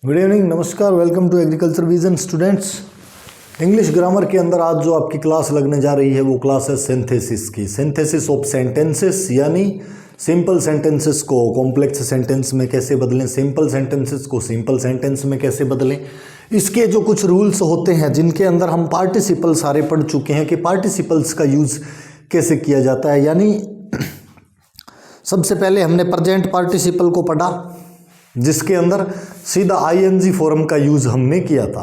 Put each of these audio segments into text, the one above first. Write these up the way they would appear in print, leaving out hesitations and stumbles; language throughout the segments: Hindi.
गुड इवनिंग, नमस्कार, welcome to agriculture vision students. English grammar के अंदर आज जो आपकी क्लास लगने जा रही है वो क्लास है सिंथेसिस की। सिंथेसिस ऑफ सेंटेंसेस, यानी सिंपल सेंटेंसेस को कॉम्प्लेक्स सेंटेंस में कैसे बदलें, सिंपल सेंटेंसेस को सिंपल सेंटेंस में कैसे बदलें। इसके जो कुछ रूल्स होते हैं जिनके अंदर हम पार्टिसिपल सारे पढ़ चुके हैं कि पार्टिसिपल्स का यूज़ कैसे किया जाता है। यानी सबसे पहले हमने प्रेजेंट पार्टिसिपल को पढ़ा जिसके अंदर सीधा आईएनजी फॉर्म का यूज़ हमने किया था।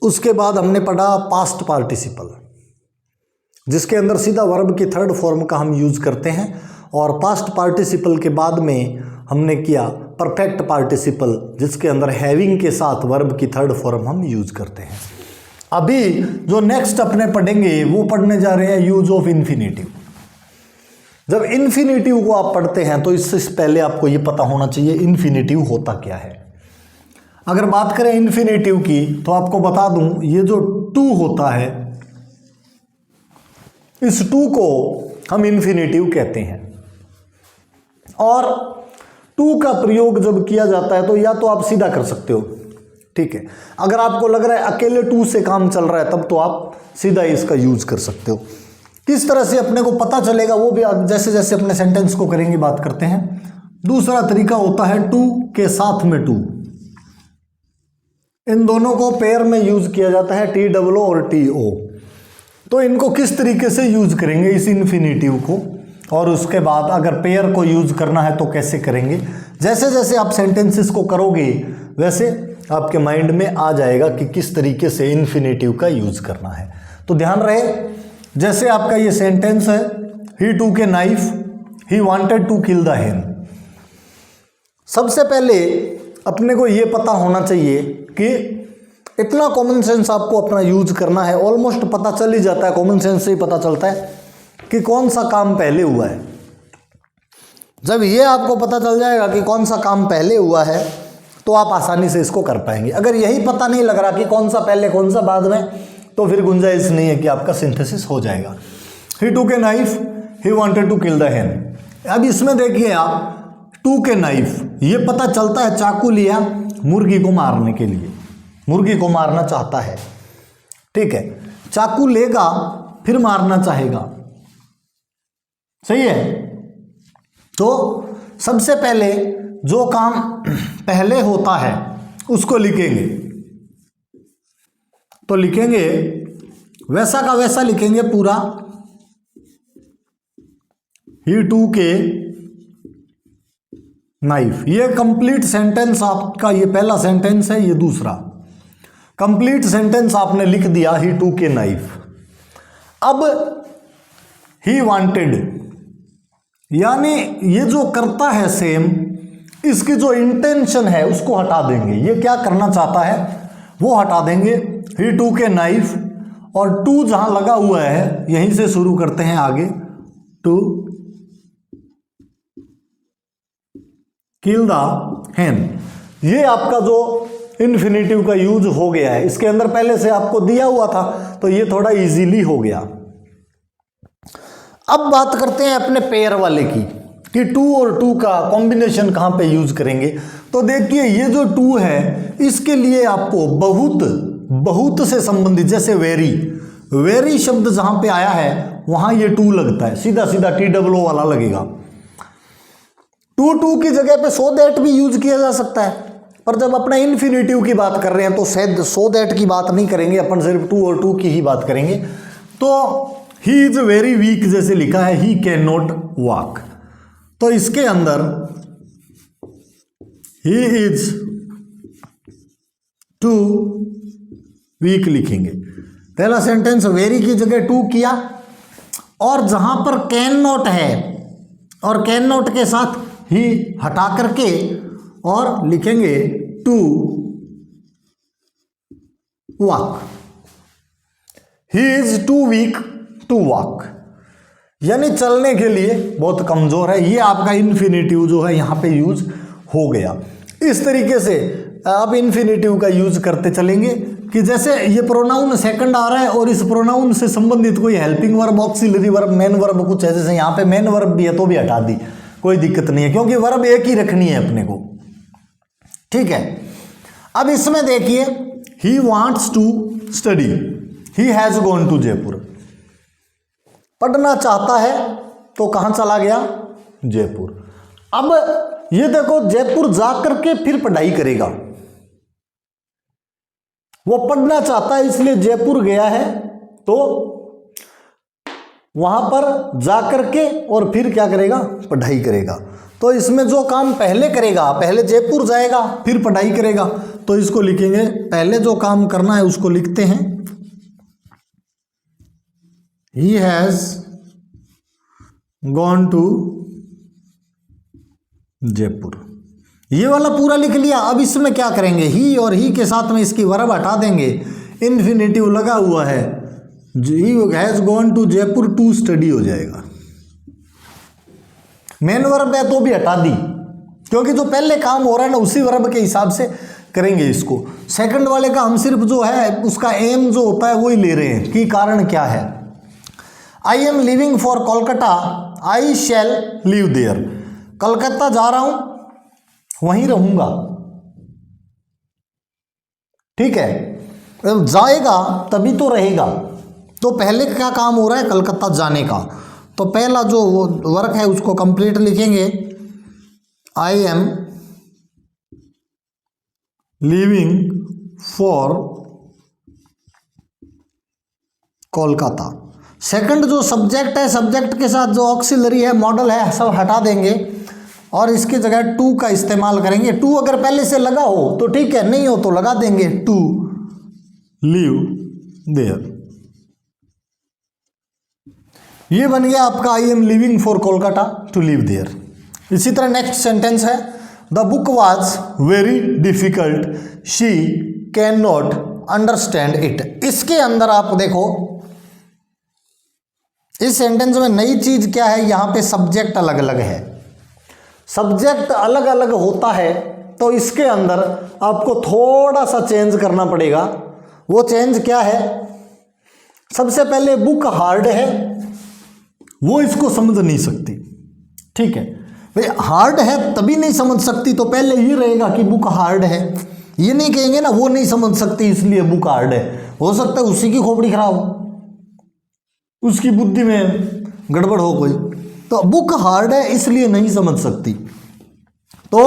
उसके बाद हमने पढ़ा पास्ट पार्टिसिपल जिसके अंदर सीधा वर्ब की थर्ड फॉर्म का हम यूज़ करते हैं। और पास्ट पार्टिसिपल के बाद में हमने किया परफेक्ट पार्टिसिपल जिसके अंदर हैविंग के साथ वर्ब की थर्ड फॉर्म हम यूज़ करते हैं। अभी जो नेक्स्ट अपने पढ़ेंगे वो पढ़ने जा रहे हैं यूज ऑफ इन्फिनेटिव। जब इन्फिनेटिव को आप पढ़ते हैं तो इससे पहले आपको ये पता होना चाहिए इन्फिनेटिव होता क्या है। अगर बात करें इन्फिनेटिव की तो आपको बता दूं, ये जो टू होता है इस टू को हम इन्फिनेटिव कहते हैं। और टू का प्रयोग जब किया जाता है तो या तो आप सीधा कर सकते हो, ठीक है। अगर आपको लग रहा है अकेले टू से काम चल रहा है तब तो आप सीधा इसका यूज कर सकते हो। किस तरह से अपने को पता चलेगा वो भी जैसे जैसे अपने सेंटेंस को करेंगे बात करते हैं। दूसरा तरीका होता है टू के साथ में टू, इन दोनों को पेयर में यूज किया जाता है, टी डबल ओ और टी ओ। तो इनको किस तरीके से यूज करेंगे इस इन्फिनेटिव को, और उसके बाद अगर पेयर को यूज करना है तो कैसे करेंगे। जैसे जैसे आप सेंटेंसेस को करोगे वैसे आपके माइंड में आ जाएगा कि किस तरीके से इन्फिनेटिव का यूज करना है। तो ध्यान रहे, जैसे आपका ये सेंटेंस है, he took a knife, he wanted to kill the hen. सबसे पहले अपने को ये पता होना चाहिए कि इतना कॉमन सेंस आपको अपना यूज करना है। ऑलमोस्ट पता चल ही जाता है, कॉमन सेंस से ही पता चलता है कि कौन सा काम पहले हुआ है। जब ये आपको पता चल जाएगा कि कौन सा काम पहले हुआ है तो आप आसानी से इसको कर पाएंगे। अगर यही पता नहीं लग रहा कि कौन सा पहले कौन सा बाद में, तो फिर गुंजाइश नहीं है कि आपका सिंथेसिस हो जाएगा। He took a knife, he wanted to kill the hen. अब इसमें देखिए आप, टूक ए नाइफ, ये पता चलता है चाकू लिया मुर्गी को मारने के लिए, मुर्गी को मारना चाहता है, ठीक है। चाकू लेगा फिर मारना चाहेगा, सही है। तो सबसे पहले जो काम पहले होता है उसको लिखेंगे, तो लिखेंगे वैसा का वैसा लिखेंगे पूरा, ही टू के नाइफ। ये कंप्लीट सेंटेंस आपका, ये पहला सेंटेंस है, ये दूसरा कंप्लीट सेंटेंस आपने लिख दिया, ही टू के नाइफ। अब ही वांटेड, यानी ये जो करता है सेम, इसकी जो इंटेंशन है उसको हटा देंगे। ये क्या करना चाहता है वो हटा देंगे। ही टू के नाइफ, और टू जहां लगा हुआ है यहीं से शुरू करते हैं आगे, टू किल द हेन। ये आपका जो इन्फिनेटिव का यूज हो गया है, इसके अंदर पहले से आपको दिया हुआ था तो ये थोड़ा इजीली हो गया। अब बात करते हैं अपने पेयर वाले की कि टू और टू का कॉम्बिनेशन कहां पे यूज करेंगे। तो देखिए ये जो टू है इसके लिए आपको बहुत से संबंधित, जैसे वेरी, वेरी शब्द जहां पे आया है वहां ये टू लगता है, सीधा सीधा टी डब्ल्यू वाला लगेगा। टू की जगह पे सो दैट भी यूज किया जा सकता है, पर जब अपने इन्फिनेटिव की बात कर रहे हैं तो शायद सो दैट की बात नहीं करेंगे अपन, सिर्फ टू और टू की ही बात करेंगे। तो ही इज वेरी वीक जैसे लिखा है, ही कैन नॉट वॉक, तो इसके अंदर ही इज टू वीक लिखेंगे। पहला सेंटेंस वेरी की जगह टू किया, और जहां पर कैन नॉट है और कैन नॉट के साथ ही हटा करके और लिखेंगे to walk. He is too weak to walk, यानी चलने के लिए बहुत कमजोर है। ये आपका इन्फिनेटिव जो है यहां पे यूज हो गया। इस तरीके से आप इन्फिनेटिव का यूज करते चलेंगे कि जैसे ये प्रोनाउन सेकंड आ रहा है और इस प्रोनाउन से संबंधित कोई helping verb, auxiliary verb, main verb कुछ है, जैसे यहाँ पे मेन वर्ब भी है तो भी हटा दी, कोई दिक्कत नहीं है क्योंकि वर्ब एक ही रखनी है अपने को, ठीक है। अब इसमें देखिए, he wants to study, he has gone to Jaipur. पढ़ना चाहता है तो कहां चला गया? जयपुर। अब ये देखो, जयपुर जाकर के फिर पढ़ाई करेगा। वो पढ़ना चाहता है इसलिए जयपुर गया है, तो वहां पर जाकर के और फिर क्या करेगा? पढ़ाई करेगा। तो इसमें जो काम पहले करेगा, पहले जयपुर जाएगा फिर पढ़ाई करेगा, तो इसको लिखेंगे, पहले जो काम करना है उसको लिखते हैं he has gone to Jaipur. ये वाला पूरा लिख लिया। अब इसमें क्या करेंगे? ही और ही के साथ में इसकी वर्ब हटा देंगे, इन्फिनेटिव लगा हुआ है, he has gone to Jaipur to study हो जाएगा। मेन वर्ब है तो भी हटा दी, क्योंकि जो पहले काम हो रहा है ना उसी वर्ब के हिसाब से करेंगे इसको। सेकंड वाले का हम सिर्फ जो है उसका एम जो होता है वही ले रहे हैं कि कारण क्या है। I am living for Kolkata, I shall live there. Calcutta जा रहा हूं, वहीं रहूंगा। ठीक है, जाएगा तभी तो रहेगा। तो पहले क्या काम हो रहा है? कलकत्ता जाने का। तो पहला जो वर्क है उसको कंप्लीट लिखेंगे, आई am living for Kolkata. Second जो सब्जेक्ट है, सब्जेक्ट के साथ जो ऑक्सिलरी है, मॉडल है, सब हटा देंगे और इसकी जगह टू का इस्तेमाल करेंगे। टू अगर पहले से लगा हो तो ठीक है, नहीं हो तो लगा देंगे टू लिव देयर। ये बन गया आपका I am living for Kolkata to live there. इसी तरह नेक्स्ट सेंटेंस है, the book was very difficult, she can not understand it. इसके अंदर आप देखो, इस सेंटेंस में नई चीज क्या है? यहां पे सब्जेक्ट अलग अलग है। सब्जेक्ट अलग अलग होता है तो इसके अंदर आपको थोड़ा सा चेंज करना पड़ेगा। वो चेंज क्या है? सबसे पहले बुक हार्ड है, वो इसको समझ नहीं सकती। ठीक है भाई, हार्ड है तभी नहीं समझ सकती, तो पहले ये रहेगा कि बुक हार्ड है। ये नहीं कहेंगे ना वो नहीं समझ सकती इसलिए बुक हार्ड है। हो सकता है उसी की खोपड़ी खराब हो, उसकी बुद्धि में गड़बड़ हो कोई। तो बुक हार्ड है इसलिए नहीं समझ सकती। तो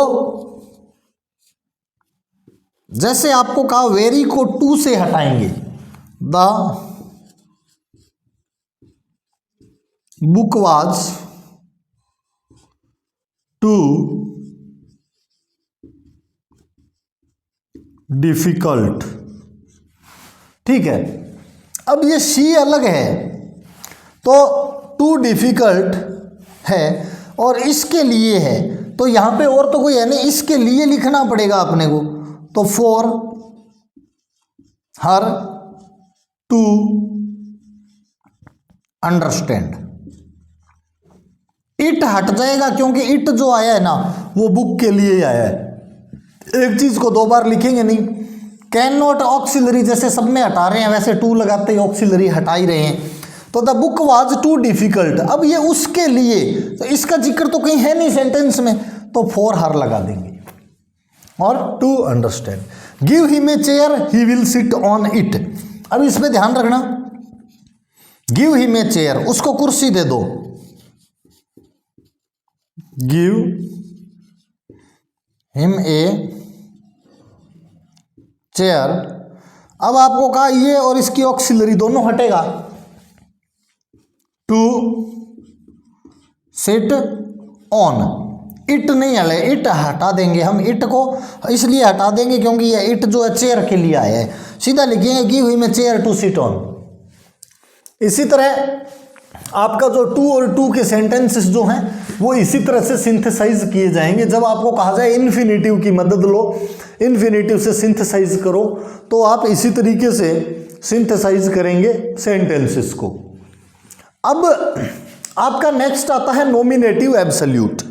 जैसे आपको कहा वेरी को टू से हटाएंगे, the book was too difficult. ठीक है, अब ये शी अलग है तो टू डिफिकल्ट है और इसके लिए है, तो यहां पे और तो कोई है नहीं, इसके लिए लिखना पड़ेगा अपने को। तो for her to understand. It हट जाएगा क्योंकि इट जो आया है ना वो बुक के लिए आया है। एक चीज को दो बार लिखेंगे नहीं। कैन नॉट ऑक्सिलरी जैसे सब में हटा रहे हैं वैसे टू लगाते ही ऑक्सिलरी हटा ही रहे हैं। तो the book was too difficult, अब ये उसके लिए, तो इसका जिक्र तो कहीं है नहीं सेंटेंस में, तो फॉर हर लगा देंगे और to understand. Give him a chair he will sit on it. अब इसमें ध्यान रखना, गिव हिम ए चेयर, उसको कुर्सी दे दो। Give him a chair. अब आपको कहा ये और इसकी ऑक्सिलरी दोनों हटेगा, टू सिट ऑन। इट नहीं हले, इट हटा देंगे हम, इट को इसलिए हटा देंगे क्योंकि ये इट जो है चेयर के लिए आया है। सीधा लिखेंगे give him a chair to sit on. इसी तरह आपका जो टू और टू के सेंटेंसेस जो हैं वो इसी तरह से सिंथेसाइज किए जाएंगे। जब आपको कहा जाए इन्फिनेटिव की मदद लो, इन्फिनेटिव से सिंथेसाइज करो, तो आप इसी तरीके से सिंथेसाइज करेंगे सेंटेंसेस को। अब आपका नेक्स्ट आता है नॉमिनेटिव एब्सोल्यूट।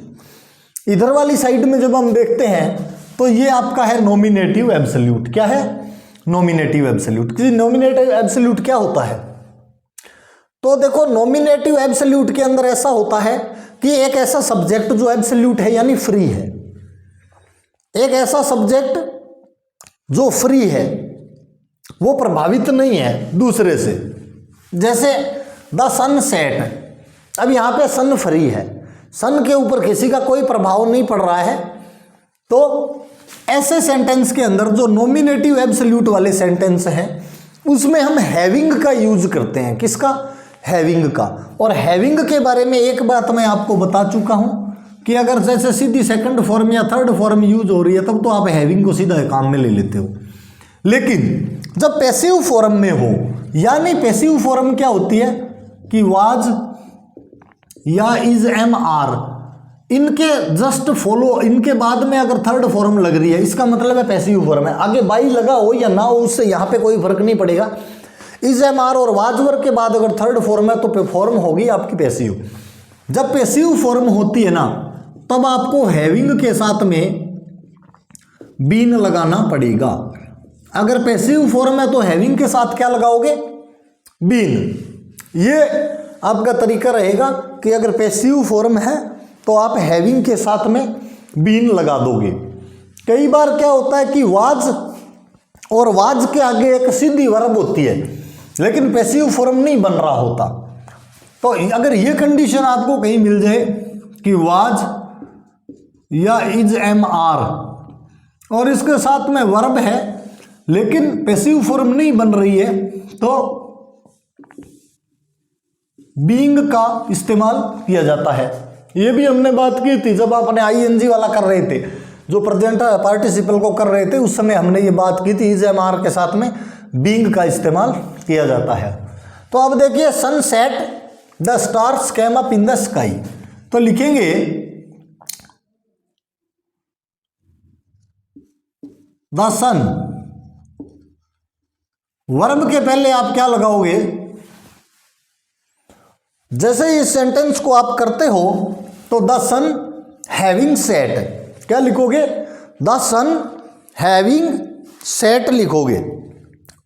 इधर वाली साइड में जब हम देखते हैं तो ये आपका है नॉमिनेटिव एब्सोल्यूट। क्या है? Nominative absolute. किसी नॉमिनेटिव एब्सोल्यूट क्या होता है? तो देखो, नॉमिनेटिव एब्सोल्यूट के अंदर ऐसा होता है कि एक ऐसा सब्जेक्ट जो एब्सोल्यूट है यानी फ्री है, एक ऐसा सब्जेक्ट जो फ्री है वो प्रभावित नहीं है दूसरे से। जैसे द सन सेट, अब यहाँ पे सन फ्री है, सन के ऊपर किसी का कोई प्रभाव नहीं पड़ रहा है। तो ऐसे सेंटेंस के अंदर जो नॉमिनेटिव एब्सोल्यूट वाले सेंटेंस हैं उसमें हम हैविंग का यूज करते हैं। किसका? हैविंग का। और हैविंग के बारे में एक बात मैं आपको बता चुका हूं कि अगर जैसे सीधी सेकंड फॉर्म या थर्ड फॉर्म यूज हो रही है तब तो आप हैविंग को सीधा काम में ले लेते हो। लेकिन जब पैसिव फॉर्म में हो, यानी पैसिव फॉर्म क्या होती है कि वाज या इज, एम, आर, इनके जस्ट फॉलो, इनके बाद में अगर थर्ड फॉर्म लग रही है इसका मतलब है पैसिव फॉर्म है। आगे बाई लगा हो या ना हो उससे यहाँ पे कोई फर्क नहीं पड़ेगा। इज, एम, आर और वाज वर्ग के बाद अगर थर्ड फॉर्म है तो फॉर्म होगी आपकी पैसिव। जब पैसिव फॉर्म होती है ना तब आपको हैविंग के साथ में बीन लगाना पड़ेगा। अगर पैसिव फॉर्म है तो हैविंग के साथ क्या लगाओगे? बीन। ये आपका तरीका रहेगा कि अगर पैसिव फॉर्म है तो आप हैविंग के साथ में बीन लगा दोगे। कई बार क्या होता है कि वाज और वाज के आगे एक सीधी वर्ब होती है लेकिन पैसिव फॉर्म नहीं बन रहा होता। तो अगर ये कंडीशन आपको कहीं मिल जाए कि वाज या इज, एम, आर और इसके साथ में वर्ब है लेकिन पैसिव फॉर्म नहीं बन रही है तो बीइंग का इस्तेमाल किया जाता है। ये भी हमने बात की थी जब आपने आईएनजी वाला कर रहे थे, जो प्रेजेंट पार्टिसिपल को कर रहे थे उस समय हमने ये बात की थी, इज, एम, आर के साथ में बीइंग का इस्तेमाल किया जाता है। तो अब देखिए sunset the stars came up in the sky, तो लिखेंगे द सन, वर्ब के पहले आप क्या लगाओगे? जैसे इस सेंटेंस को आप करते हो तो द सन हैविंग सेट, क्या लिखोगे? द सन हैविंग सेट लिखोगे।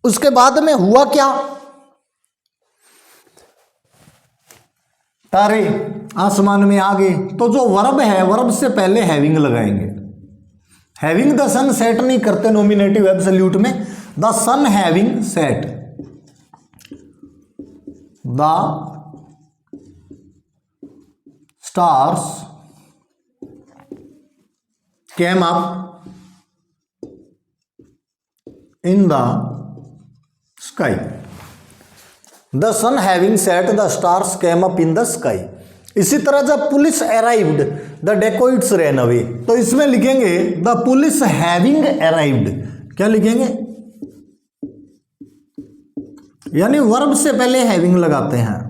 उसके बाद में हुआ क्या? तारे आसमान में आ गए, तो जो वर्ब है वर्ब से पहले हैविंग लगाएंगे। हैविंग द सन सेट नहीं करते नॉमिनेटिव एब्सोल्यूट में। The sun having set, the stars came up in the sky. The sun having set the stars came up in the sky. इसी तरह जब police arrived the dacoits ran away, तो इसमें लिखेंगे द पुलिस हैविंग अराइव्ड। क्या लिखेंगे? यानी वर्ब से पहले हैविंग लगाते हैं।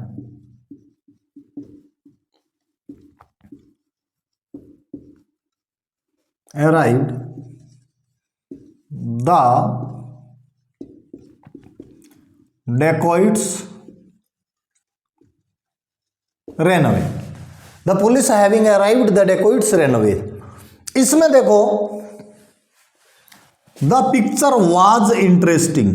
Arrived the dacoits ran away, the police having arrived the dacoits ran away. इसमें देखो द पिक्चर वाज इंटरेस्टिंग,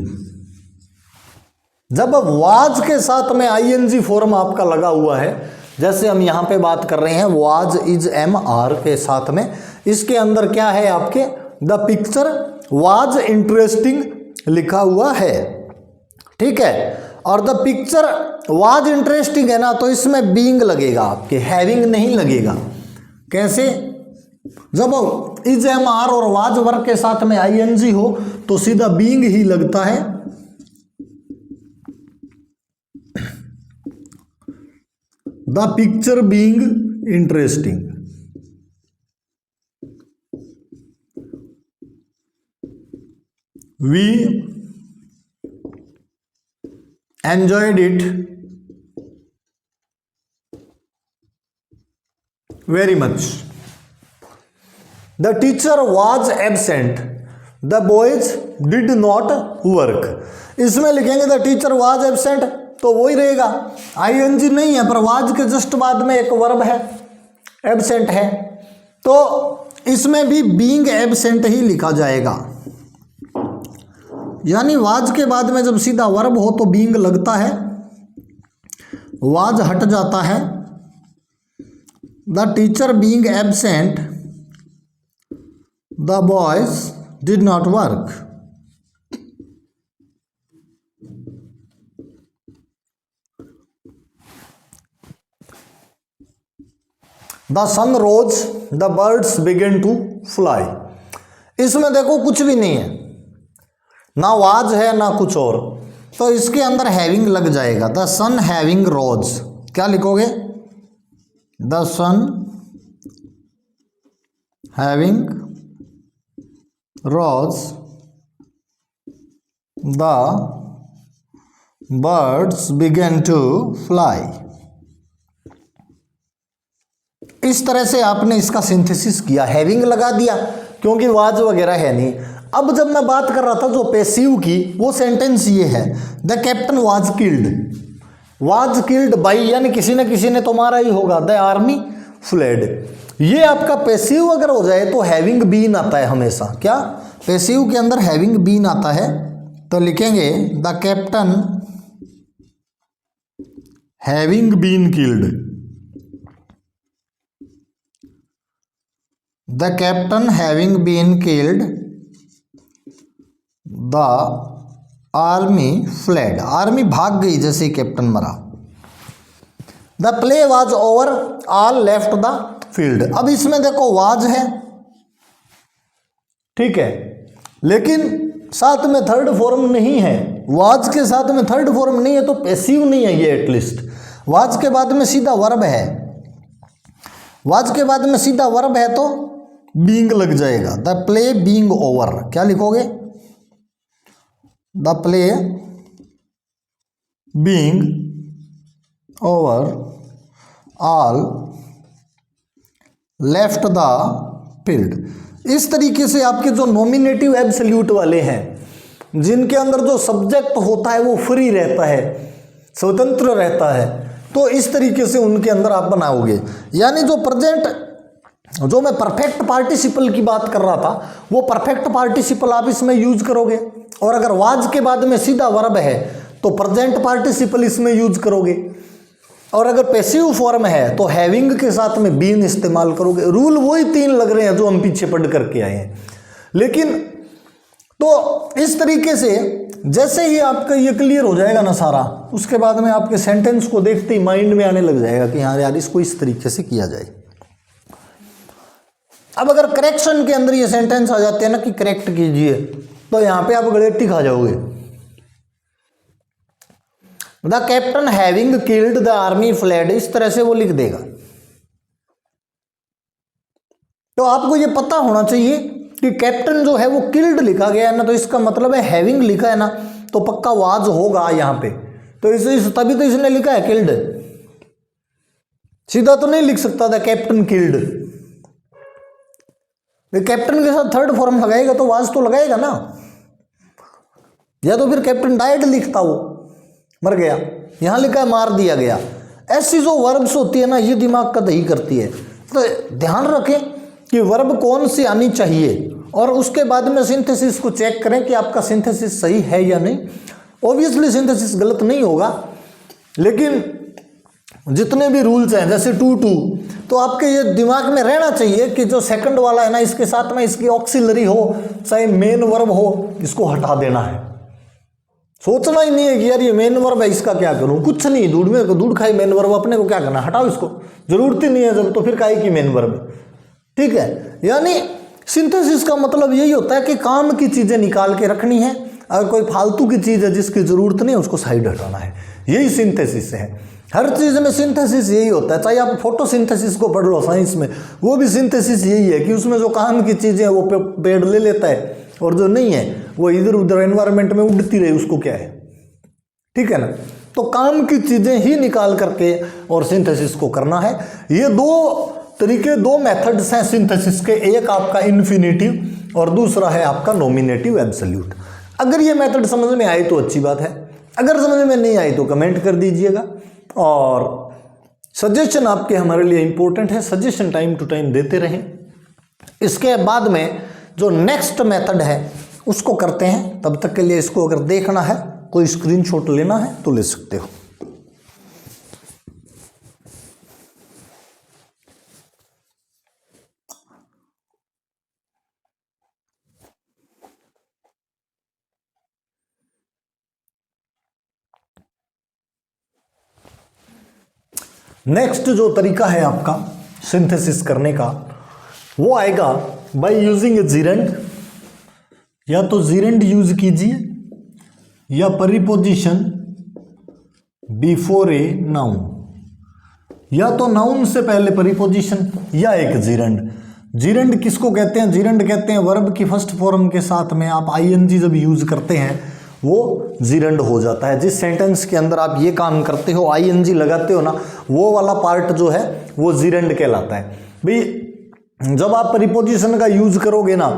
जब वाज के साथ में आईएनजी फॉर्म आपका लगा हुआ है, जैसे हम यहां पे बात कर रहे हैं वाज, इज, एम, आर के साथ में, इसके अंदर क्या है आपके? द पिक्चर वाज इंटरेस्टिंग लिखा हुआ है, ठीक है। और द पिक्चर वाज इंटरेस्टिंग है ना, तो इसमें बीइंग लगेगा आपके, हैविंग नहीं लगेगा। कैसे? जब इज, एम, आर और वाज वर्ग के साथ में आईएनजी हो तो सीधा बीइंग ही लगता है। The picture being interesting, we enjoyed it very much. The teacher was absent. The boys did not work. इसमें लिखेंगे द टीचर वाज एब्सेंट, तो वही रहेगा, आईएनजी नहीं है पर वाज के जस्ट बाद में एक वर्ब है, एब्सेंट है, तो इसमें भी बीइंग एब्सेंट ही लिखा जाएगा। यानी वाज के बाद में जब सीधा वर्ब हो तो बीइंग लगता है, वाज हट जाता है। The teacher being absent the boys did not work. The sun rose the birds begin to fly. इसमें देखो कुछ भी नहीं है, ना वाज है ना कुछ और, तो इसके अंदर हैविंग लग जाएगा। द सन हैविंग रोज, क्या लिखोगे? The sun having rose the birds began to fly. इस तरह से आपने इसका सिंथेसिस किया, हैविंग लगा दिया क्योंकि वाज वगैरह है नहीं। अब जब मैं बात कर रहा था जो पैसिव की, वो सेंटेंस ये है, the captain was killed. Was killed by, यानी किसी न किसी ने तो मारा ही होगा। द आर्मी फ्लेड, ये आपका पैसिव अगर हो जाए तो हैविंग बीन आता है हमेशा। क्या? पैसिव के अंदर हैविंग बीन आता है, तो लिखेंगे the captain having been killed. The captain having been killed the army fled, army भाग गई जैसे ही कैप्टन मरा। The play was over all left the field. अब इसमें देखो वाज है, ठीक है, लेकिन साथ में थर्ड फॉर्म नहीं है। वाज के साथ में थर्ड फॉर्म नहीं है तो पैसिव नहीं है ये एटलीस्ट। वाज के बाद में सीधा वर्ब है, वाज के बाद में सीधा वर्ब है तो बीइंग लग जाएगा। द प्ले बीइंग ओवर, क्या लिखोगे? The play being over all left the field. इस तरीके से आपके जो नॉमिनेटिव एब्सोल्यूट वाले हैं, जिनके अंदर जो सब्जेक्ट होता है वो फ्री रहता है, स्वतंत्र रहता है, तो इस तरीके से उनके अंदर आप बनाओगे। यानी जो प्रेजेंट, जो मैं परफेक्ट पार्टिसिपल की बात कर रहा था, वो परफेक्ट पार्टिसिपल आप इसमें यूज करोगे। और अगर वाज के बाद में सीधा वर्ब है तो प्रेजेंट पार्टिसिपल इसमें यूज करोगे। और अगर पैसिव फॉर्म है तो हैविंग के साथ में बीन इस्तेमाल करोगे। रूल वही 3 लग रहे हैं जो हम पीछे पढ़ करके आए हैं। लेकिन तो इस तरीके से जैसे ही आपका ये क्लियर हो जाएगा ना सारा, उसके बाद में आपके सेंटेंस को देखते ही माइंड में आने लग जाएगा कि हाँ यार इसको इस तरीके से किया जाए। अब अगर करेक्शन के अंदर ये सेंटेंस आ जाते हैं ना कि करेक्ट कीजिए, तो यहां पे आप गलेटी खा जाओगे। The captain having killed the army fled, इस तरह से वो लिख देगा। तो आपको ये पता होना चाहिए कि कैप्टन जो है वो किल्ड लिखा गया है ना, तो इसका मतलब है हैविंग लिखा है ना, तो पक्का वाज होगा यहां पे। तो इस तभी तो इसने लिखा है किल्ड, सीधा तो नहीं लिख सकता था कैप्टन किल्ड। कैप्टन के साथ थर्ड फॉर्म लगाएगा तो वाज तो लगाएगा ना, या तो फिर कैप्टन डाइड लिखता, वो मर गया। यहां लिखा है मार दिया गया। ऐसी जो वर्ब्स होती है ना, ये दिमाग का दही करती है। तो ध्यान रखें कि वर्ब कौन सी आनी चाहिए, और उसके बाद में सिंथेसिस को चेक करें कि आपका सिंथेसिस सही है या नहीं। ऑब्वियसली सिंथेसिस गलत नहीं होगा, लेकिन जितने भी रूल्स हैं जैसे 2-2, तो आपके ये दिमाग में रहना चाहिए कि जो सेकंड वाला है ना, इसके साथ में इसकी ऑक्सिलरी हो, चाहे मेन वर्ब हो, इसको हटा देना है। सोचना ही नहीं है कि यार ये मेन वर्ब है, इसका क्या करूं, कुछ नहीं, दूध में दूध खाई मेन वर्ब, अपने को क्या करना, हटाओ इसको, जरूरत ही नहीं है जब, तो फिर काहे की मेन वर्ब। ठीक है, यानी सिंथेसिस का मतलब यही होता है कि काम की चीजें निकाल के रखनी है, अगर कोई फालतू की चीज है जिसकी जरूरत नहीं है उसको साइड हटाना है। यही सिंथेसिस है। हर चीज में सिंथेसिस यही होता है। चाहे आप फोटोसिंथेसिस को पढ़ लो साइंस में, वो भी सिंथेसिस यही है कि उसमें जो काम की चीजें हैं वो पेड़ ले लेता है, और जो नहीं है वो इधर उधर एनवायरनमेंट में उड़ती रहे, उसको क्या है। ठीक है ना, तो काम की चीजें ही निकाल करके और सिंथेसिस को करना है। ये 2 तरीके, 2 मेथड्स हैं सिंथेसिस के, एक आपका इन्फिनेटिव और दूसरा है आपका नॉमिनेटिव एब्सोल्यूट। अगर ये मेथड समझ में आए तो अच्छी बात है, अगर समझ में नहीं आई तो कमेंट कर दीजिएगा। और सजेशन आपके हमारे लिए इंपॉर्टेंट है, सजेशन टाइम टू टाइम देते रहें। इसके बाद में जो नेक्स्ट मेथड है उसको करते हैं। तब तक के लिए इसको अगर देखना है, कोई स्क्रीनशॉट लेना है तो ले सकते हो। नेक्स्ट जो तरीका है आपका सिंथेसिस करने का, वो आएगा बाय यूजिंग ए जीरेंड। या तो जीरेंड यूज कीजिए या प्रीपोजिशन बिफोर ए नाउन, या तो नाउन से पहले प्रीपोजिशन या एक जीरेंड। जीरेंड किसको कहते हैं? जीरेंड कहते हैं वर्ब की फर्स्ट फॉर्म के साथ में आप आईएनजी जब यूज करते हैं वो जीरेंड हो जाता है। जिस सेंटेंस के अंदर आप ये काम करते हो, आईएनजी लगाते हो ना, वो वाला पार्ट जो है वो जीरेंड कहलाता है। भाई जब आप प्रीपोजिशन का यूज करोगे ना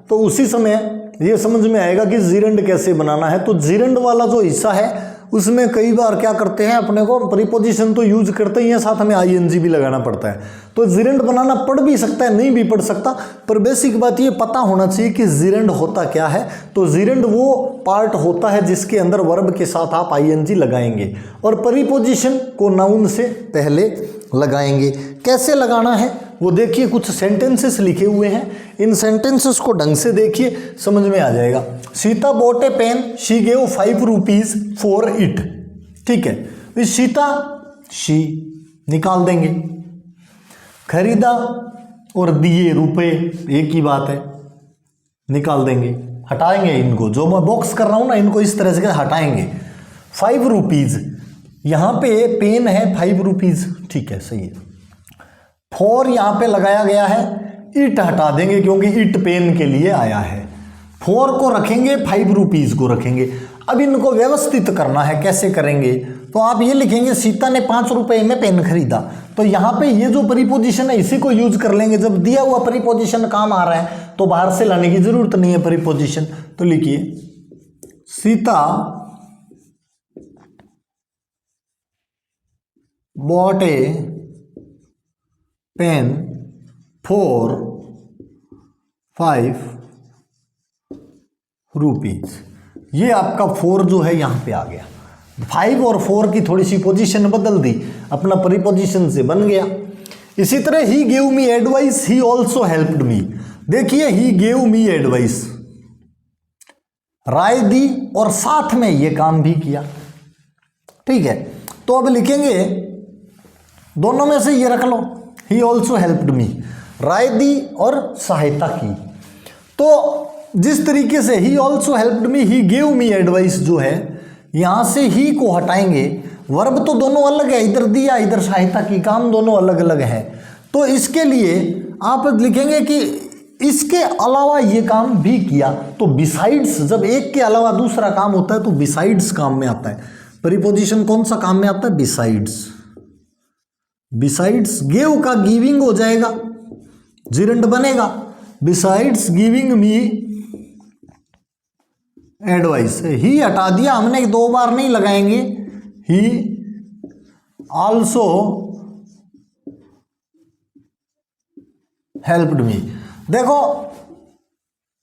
तो उसी समय ये समझ में आएगा कि जीरेंड कैसे बनाना है। तो जीरेंड वाला जो हिस्सा है उसमें कई बार क्या करते हैं, अपने को प्रीपोजिशन तो यूज करते ही हैं, साथ में आईएनजी भी लगाना पड़ता है। तो जीरेंड बनाना पड़ भी सकता है, नहीं भी पड़ सकता, पर बेसिक बात ये पता होना चाहिए कि जीरेंड होता क्या है। तो जीरेंड वो पार्ट होता है जिसके अंदर वर्ब के साथ आप आईएनजी लगाएंगे और प्रीपोजिशन को नाउन से पहले लगाएंगे। कैसे लगाना है वो देखिए, कुछ सेंटेंसेस लिखे हुए हैं, इन सेंटेंसेस को ढंग से देखिए, समझ में आ जाएगा। Sita bought a pen, she gave 5 rupees for it. ठीक है, सीता शी निकाल देंगे, खरीदा और दिए रुपए एक ही बात है, निकाल देंगे, हटाएंगे इनको। जो मैं बॉक्स कर रहा हूं ना इनको इस तरह से हटाएंगे। 5 रुपीज, यहां पे पेन है 5 रुपीज, ठीक है सही है। फॉर यहां पे लगाया गया है, इट हटा देंगे क्योंकि इट पेन के लिए आया है। फॉर को रखेंगे, 5 रुपीज को रखेंगे। अब इनको व्यवस्थित करना है, कैसे करेंगे? तो आप ये लिखेंगे सीता ने 5 रुपए में पेन खरीदा। तो यहाँ पे ये जो प्रीपोजिशन है इसी को यूज कर लेंगे। जब दिया हुआ प्रीपोजिशन काम आ रहा है तो बाहर से लाने की जरूरत नहीं है प्रीपोजिशन। तो लिखिए Sita bought a pen for 5 rupees. ये आपका 4 जो है यहां पे आ गया। 5 और 4 की थोड़ी सी पोजीशन बदल दी, अपना प्रीपोजिशन से बन गया। इसी तरह ही gave me advice, he also helped me. देखिए ही गेव मी एडवाइस, राय दी और साथ में ये काम भी किया। ठीक है, तो अब लिखेंगे दोनों में से ये रख लो, ही ऑल्सो हेल्प्ड मी, राय दी और सहायता की। तो जिस तरीके से he also helped me, he gave me advice जो है, यहां से ही को हटाएंगे। वर्ब तो दोनों अलग है, इधर दिया इधर सहायता की, काम दोनों अलग अलग है। तो इसके लिए आप लिखेंगे कि इसके अलावा ये काम भी किया। तो बिसाइड्स, जब एक के अलावा दूसरा काम होता है तो बिसाइड्स काम में आता है। प्रीपोजिशन कौन सा काम में आता है? बिसाइड्स। बिसाइड्स गेव का गिविंग हो जाएगा, जिरंड बनेगा। बिसाइड्स गिविंग मी एडवाइस, ही हटा दिया हमने, 2 बार नहीं लगाएंगे। He also helped me. देखो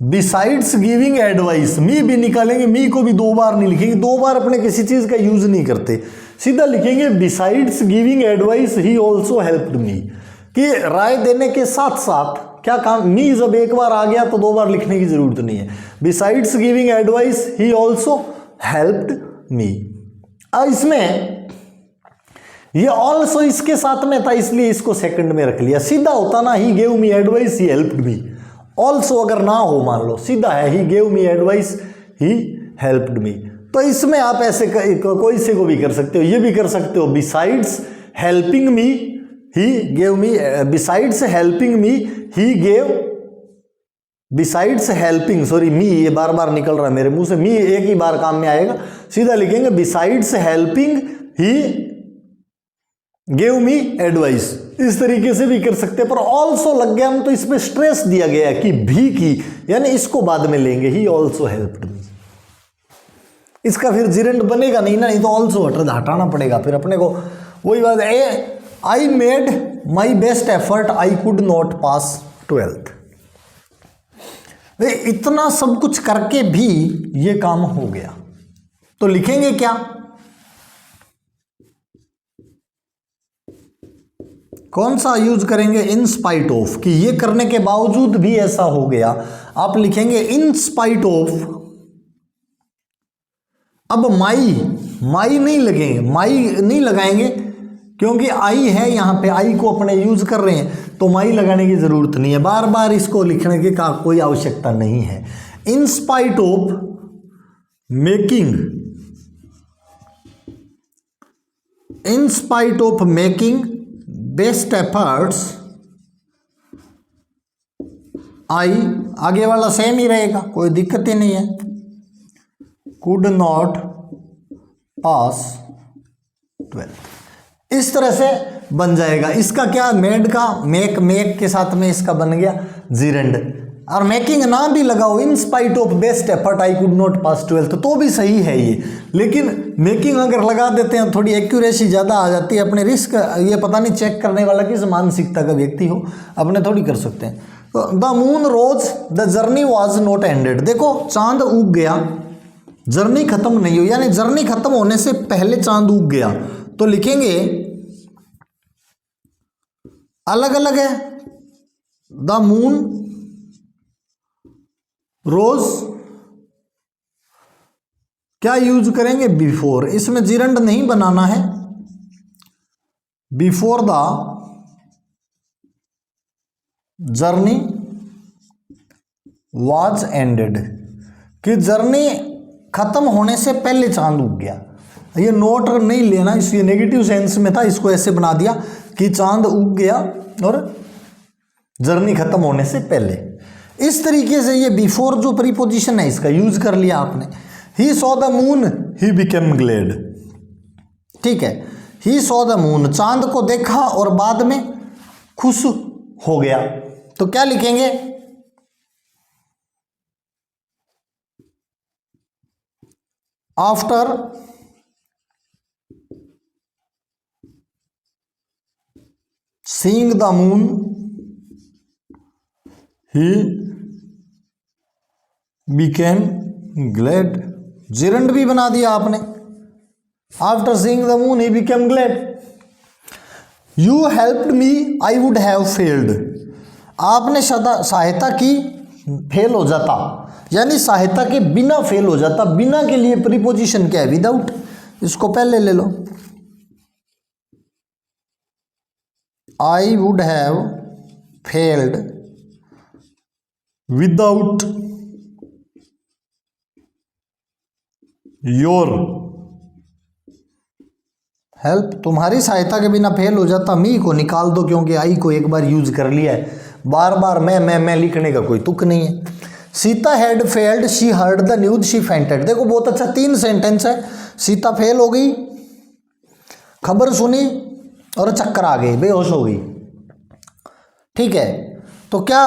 बिसाइड्स गिविंग एडवाइस, मी भी निकालेंगे, मी को भी 2 बार नहीं लिखेंगे, 2 बार अपने किसी चीज का यूज नहीं करते, सीधा लिखेंगे besides giving advice he also helped me, कि राय देने के साथ साथ क्या काम। मी जब एक बार आ गया तो 2 बार लिखने की जरूरत नहीं है। Besides giving advice he also helped me. अब इसमें ये ऑल्सो इसके साथ में था इसलिए इसको सेकंड में रख लिया। सीधा होता ना ही gave me advice he helped me, also अगर ना हो मान लो, सीधा है ही gave me advice he helped me. तो इसमें आप ऐसे कोई से को भी कर सकते हो, ये भी कर सकते हो besides helping me he gave me, besides helping me he gave, besides helping, sorry me ये बार बार निकल रहा है मेरे मुंह से, मी एक ही बार काम में आएगा, सीधा लिखेंगे बिसाइड्स हेल्पिंग ही गेव मी एडवाइस। इस तरीके से भी कर सकते हैं, पर ऑल्सो लग गया हम तो इसमें स्ट्रेस दिया गया है कि भी की, यानी इसको बाद में लेंगे, ही ऑल्सो हेल्प्ड मी। इसका फिर जिरेंड बनेगा नहीं ना, नहीं तो ऑल्सो हटाना पड़ेगा फिर अपने को। वही बात है, I made my best effort, I could not pass 12th। इतना सब कुछ करके भी ये काम हो गया, तो लिखेंगे क्या? कौन सा यूज करेंगे? इन स्पाइट ऑफ, कि ये करने के बावजूद भी ऐसा हो गया। आप लिखेंगे इन स्पाइट ऑफ। अब माई, माई नहीं लगेंगे, माई नहीं लगाएंगे क्योंकि आई है यहाँ पे, आई को अपने यूज कर रहे हैं तो माई लगाने की जरूरत नहीं है, बार बार इसको लिखने की कोई आवश्यकता नहीं है। In spite of making, in spite of making best efforts, I आगे वाला सेम ही रहेगा, कोई दिक्कत ही नहीं है। कुड नॉट पास 12th, इस तरह से बन जाएगा। इसका क्या, मेड का मेक, मेक के साथ में इसका बन गया जीरेंड, और मेकिंग ना भी लगाओ, इन spite of best effort I could not pass 12th, तो भी सही है ये। लेकिन मेकिंग अगर लगा देते हैं थोड़ी एक्यूरेसी ज़्यादा आ जाती है, अपने रिस्क, ये पता नहीं चेक करने वाला किस मानसिकता का व्यक्ति हो, अपने थोड़ी कर सकते हैं। तो the moon rose the journey was not ended, देखो चांद उग गया, जर्नी खत्म नहीं हुई, यानी जर्नी खत्म होने से पहले चांद उग गया, तो लिखेंगे अलग अलग है। द मून रोज क्या यूज करेंगे, बिफोर, इसमें जिरंड नहीं बनाना है, before the journey was ended, कि जर्नी खत्म होने से पहले चांद उग गया। ये नोट नहीं लेना, इसलिए नेगेटिव सेंस में था, इसको ऐसे बना दिया कि चांद उग गया और जर्नी खत्म होने से पहले। इस तरीके से ये बिफोर जो प्रीपोजिशन है इसका यूज कर लिया आपने। He saw the moon he became glad, ठीक है, ही सॉ द मून, चांद को देखा और बाद में खुश हो गया, तो क्या लिखेंगे, after seeing the moon he became glad, gerund भी बना दिया आपने, after seeing the moon he became glad. You helped me I would have failed, आपने सहायता की, फेल हो जाता, यानी सहायता के बिना फेल हो जाता। बिना के लिए प्रीपोजिशन क्या है, विदाउट, इसको पहले ले लो, I would have failed without your help, तुम्हारी सहायता के बिना फेल हो जाता। मी को निकाल दो क्योंकि आई को एक बार यूज कर लिया है, बार बार मैं लिखने का कोई तुक नहीं है। Sita had failed she heard the news she fainted, देखो बहुत अच्छा 3 सेंटेंस है। सीता फेल हो गई, खबर सुनी और चक्कर आ गई, बेहोश हो गई, ठीक है। तो क्या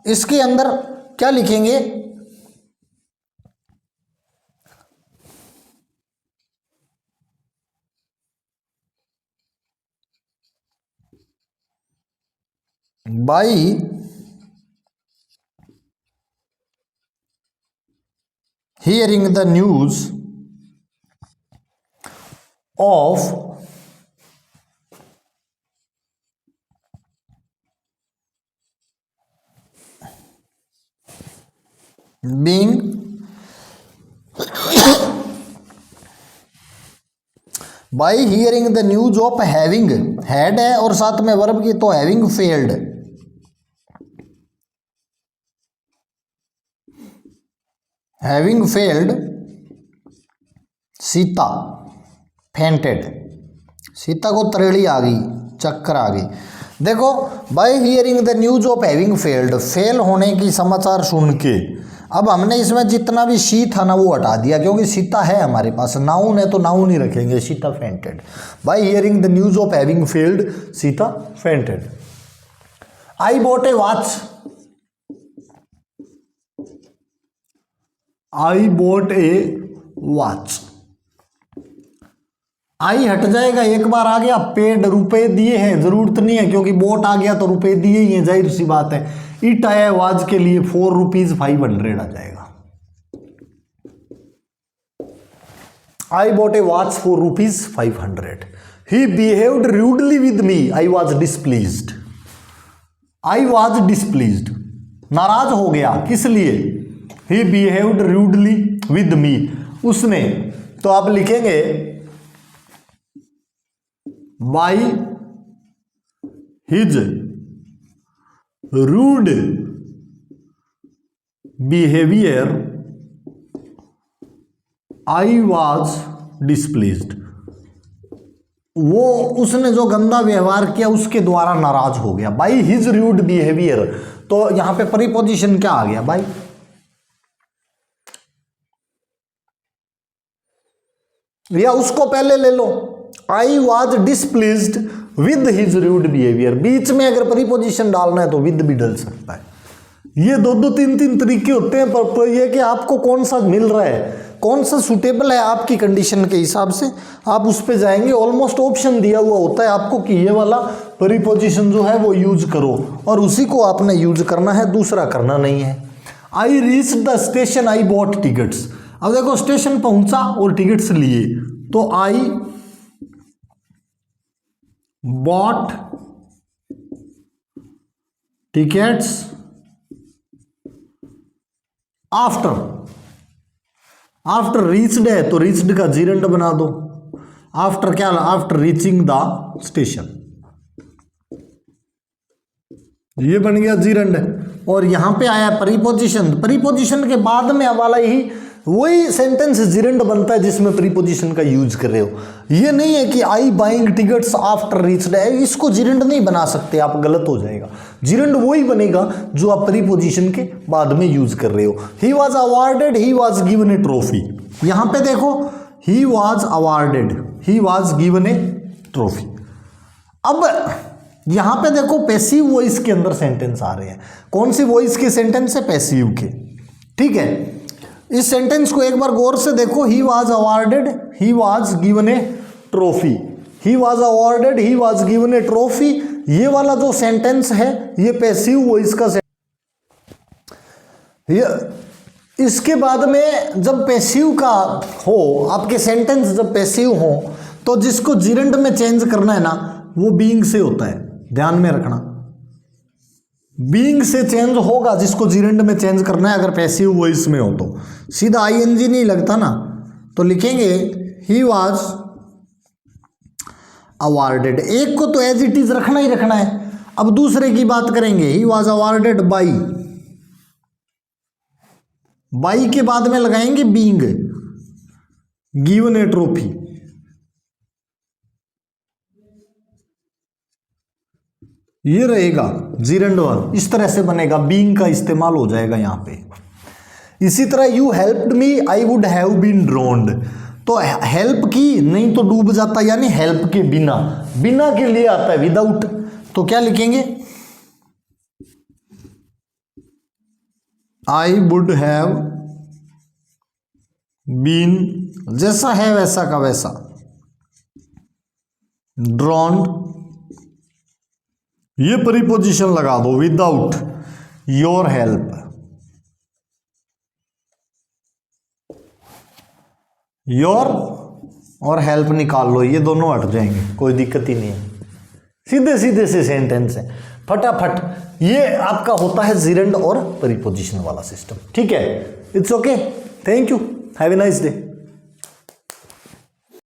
इसके अंदर क्या लिखेंगे, by hearing the news of being by hearing the news of having, had है और साथ में वर्ब की, तो having failed, having failed Sita fainted, Sita को तरेड़ी आ गई, चक्कर आ गई। देखो bye hearing the news of having failed, fail होने की समाचार सुन के, अब हमने इसमें जितना भी शी था ना वो हटा दिया क्योंकि सीता है हमारे पास, नाउन है तो नाउन ही रखेंगे, Sita fainted. By hearing the news of having failed Sita fainted. I bought a watch, I bought a watch, I हट जाएगा, एक बार आ गया, पेड रुपए दिए हैं, जरूरत नहीं है क्योंकि बोट आ गया तो रुपए दिए ही हैं, जाहिर सी बात है। इट आया वाज के लिए 4 रुपीज 500 आ जाएगा। I bought a watch 4 rupees 500। He behaved rudely with me, I was displeased, I was displeased, नाराज हो गया, किस लिए, he behaved rudely with me, उसने, तो आप लिखेंगे by his rude behaviour I was displeased. वो उसने जो गंदा व्यवहार किया उसके द्वारा नाराज हो गया। बाई हिज रूड बिहेवियर, तो यहां पे प्रीपोजिशन क्या आ गया? बाई। या उसको पहले ले लो, I was displeased with his rude behaviour. बीच में अगर प्रीपोजिशन डालना है तो विद भी डल सकता है। ये दो दो तीन तीन तरीके होते हैं, पर ये कि आपको कौन सा मिल रहा है, कौन सा सूटेबल है आपकी कंडीशन के हिसाब से आप उस पे जाएंगे। ऑलमोस्ट ऑप्शन दिया हुआ होता है आपको कि ये वाला प्रीपोजिशन जो है वो यूज करो, और उसी को आपने यूज करना है, दूसरा करना नहीं है। I reach the station I bought tickets. अब देखो स्टेशन पहुंचा और टिकट्स लिए, तो I bought tickets after reached है तो रीच्ड का जीरंड बना दो। आफ्टर क्या? आफ्टर रीचिंग द स्टेशन, ये बन गया जीरंड। और यहां पे आया प्रीपोजिशन, प्रीपोजिशन के बाद में वाला ही वही सेंटेंस जीरंड बनता है जिसमें प्रीपोजिशन का यूज कर रहे हो। ये नहीं है कि आई बाइंग टिकट्स आफ्टर रीच्ड है, इसको जीरंड नहीं बना सकते आप, गलत हो जाएगा। जीरंड वही बनेगा जो आप प्रीपोजिशन के बाद में यूज कर रहे हो। He was awarded, he was given A trophy. यहां पे देखो he was awarded, he was given A trophy. अब यहां पे देखो पैसिव वॉइस के अंदर सेंटेंस आ रहे हैं। कौन सी वॉइस के सेंटेंस है? पैसिव के। ठीक है, इस सेंटेंस को एक बार गौर से देखो। He was awarded, he was given A trophy. He was awarded, he was given A trophy. ये वाला जो सेंटेंस है ये पैसिव वॉइस का ये इसके बाद में जब पैसिव का हो, आपके सेंटेंस जब पैसिव हो तो जिसको जीरंड में चेंज करना है ना वो बीइंग से होता है, ध्यान में रखना। बीइंग से चेंज होगा जिसको जीरंड में चेंज करना है। अगर पैसिव वॉइस में हो तो सीधा आईएनजी नहीं लगता ना, तो लिखेंगे ही वॉज अवार्डेड। एक को तो एज इट इज रखना ही रखना है। अब दूसरे की बात करेंगे, he was awarded by, by के बाद में लगाएंगे बीइंग, गिवन ए ट्रॉफी। ये रहेगा जीरंड वर्ब, इस तरह से बनेगा, बीइंग का इस्तेमाल हो जाएगा यहां पे। इसी तरह you helped me I would have been drowned, तो हेल्प की नहीं तो डूब जाता, यानी हेल्प के बिना, बिना के लिए आता है विदाउट, तो क्या लिखेंगे? आई वुड हैव बीन, जैसा है वैसा का वैसा, ड्रोन्ड, ये प्रीपोजिशन लगा दो, विदाउट योर हेल्प। योर और हेल्प निकाल लो, ये दोनों हट जाएंगे, कोई दिक्कत ही नहीं है। सीधे सीधे से सेंटेंस है, फटाफट। ये आपका होता है जीरंड और प्रीपोजिशन वाला सिस्टम। ठीक है, it's okay, thank you, have a nice day.